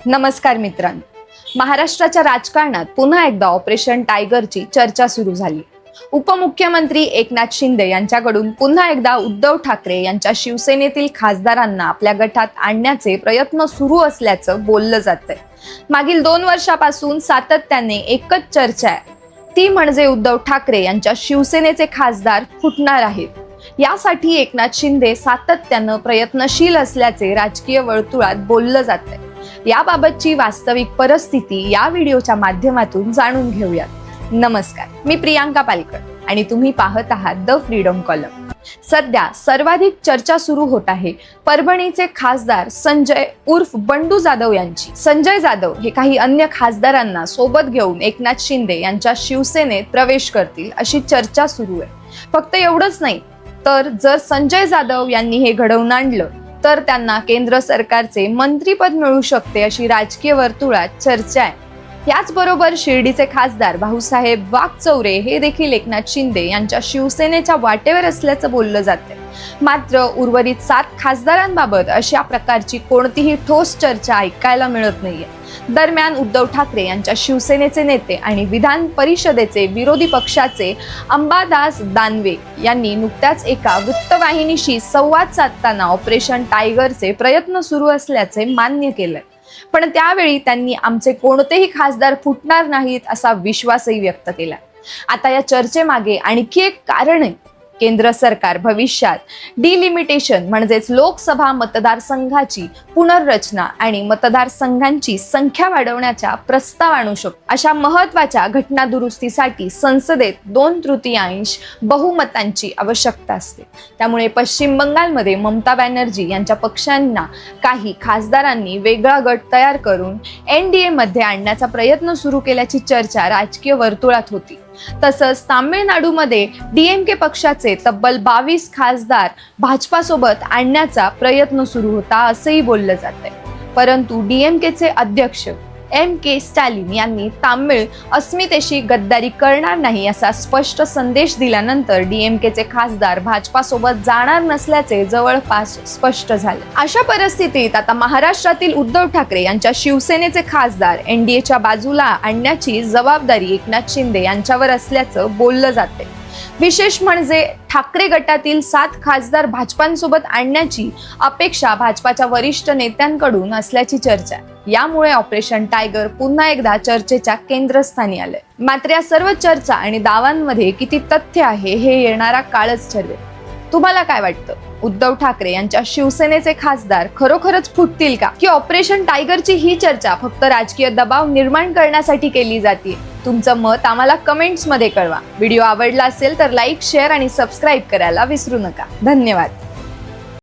नमस्कार मित्रांनो, महाराष्ट्राच्या राजकारणात पुन्हा एकदा ऑपरेशन टायगरची चर्चा सुरू झाली। उपमुख्यमंत्री एकनाथ शिंदे यांच्याकडून पुन्हा एकदा उद्धव ठाकरे यांच्या शिवसेनेतील खासदारांना आपल्या गटात आणण्याचे प्रयत्न सुरू असल्याचं बोललं जातंय। मागील 2 वर्षापासून सातत्याने एकच चर्चा आहे, ती म्हणजे उद्धव ठाकरे यांच्या शिवसेनेचे खासदार फुटणार आहेत। यासाठी एकनाथ शिंदे सातत्यानं प्रयत्नशील असल्याचे राजकीय वर्तुळात बोललं जातंय। याबाबतची वास्तविक परिस्थिती या व्हिडिओच्या माध्यमातून जाणून घेऊयात। नमस्कार, मी प्रियांका पालकर आणि तुम्ही पाहत आहात द फ्रीडम कॉलम। सध्या सर्वाधिक चर्चा सुरू होत आहे परभणीचे खासदार संजय उर्फ बंडू जाधव यांची। संजय जाधव हे काही अन्य खासदारांना सोबत घेऊन एकनाथ शिंदे यांच्या शिवसेनेत प्रवेश करतील अशी चर्चा सुरू आहे। फक्त एवढंच नाही तर जर संजय जाधव यांनी हे घडवून आणलं तर त्यांना केंद्र सरकारचे मंत्रीपद मिळू शकते अशी राजकीय वर्तुळात चर्चा आहे। याचबरोबर शिर्डीचे खासदार भाऊसाहेब वाकचौरे हे देखील एकनाथ शिंदे यांच्या शिवसेनेच्या वाटेवर असल्याचं बोललं जाते। मात्र उर्वरित 7 खासदारांबाबत अशा प्रकारची कोणतीही ठोस चर्चा ऐकायला मिळत नाहीये। दरम्यान उद्धव ठाकरे यांच्या शिवसेनेचे नेते आणि विधान परिषदेचे विरोधी पक्षाचे अंबादास दानवे यांनी नुकत्याच एका वृत्तवाहिनीशी संवाद साधताना ऑपरेशन टायगरचे प्रयत्न सुरू असल्याचे मान्य केलंय। पण त्यावेळी त्यांनी आमचे कोणतेही खासदार फुटणार नाहीत असा विश्वासही व्यक्त केला। आता या चर्चेमागे आणखी एक कारण आहे, केंद्र सरकार भविष्यात डिलिमिटेशन म्हणजेच लोकसभा मतदारसंघाची पुनर्रचना आणि मतदारसंघांची संख्या वाढवण्याचा प्रस्ताव आणू शकतो। अशा महत्त्वाच्या घटना दुरुस्तीसाठी संसदेत 2/3 बहुमतांची आवश्यकता असते। त्यामुळे पश्चिम बंगालमध्ये ममता बॅनर्जी यांच्या पक्षांना काही खासदारांनी वेगळा गट तयार करून NDA मध्ये आणण्याचा प्रयत्न सुरू केल्याची चर्चा राजकीय वर्तुळात होती। तसंच तामिळनाडूमध्ये DMK पक्षाचे तब्बल 22 खासदार भाजपासोबत आणण्याचा प्रयत्न सुरू होता असंही बोललं जातंय। परंतु DMKचे अध्यक्ष MK स्टॅलिन यांनी तामिळ अस्मितेशी गद्दारी करणार नाही असा स्पष्ट संदेश दिल्यानंतर DMKचे खासदार भाजपासोबत जाणार नसल्याचे जवळपास स्पष्ट झाले। अशा परिस्थितीत आता महाराष्ट्रातील उद्धव ठाकरे यांच्या शिवसेनेचे खासदार NDAच्या बाजूला आणण्याची जबाबदारी एकनाथ शिंदे यांच्यावर असल्याचं बोललं जाते। विशेष म्हणजे ठाकरे गटातील 7 खासदार भाजपांसोबत आणण्याची अपेक्षा भाजपाच्या वरिष्ठ नेत्यांकडून असल्याची चर्चा आहे। यामुळे ऑपरेशन टायगर पुन्हा एकदा चर्चेच्या केंद्रस्थानी आले। मात्र या सर्व चर्चा आणि दाव्यांमध्ये किती तथ्य आहे हे येणारा काळच ठरवेल। तुम्हाला काय वाटतं, उद्धव ठाकरे यांच्या शिवसेनेचे खासदार खरोखरच फुटतील का, की ऑपरेशन टायगरची ही चर्चा फक्त राजकीय दबाव निर्माण करण्यासाठी केली जाते? तुमचं मत आम्हाला कमेंट्स मध्ये कळवा। व्हिडिओ आवडला असेल तर लाईक, शेअर आणि सबस्क्राईब करायला विसरू नका। धन्यवाद।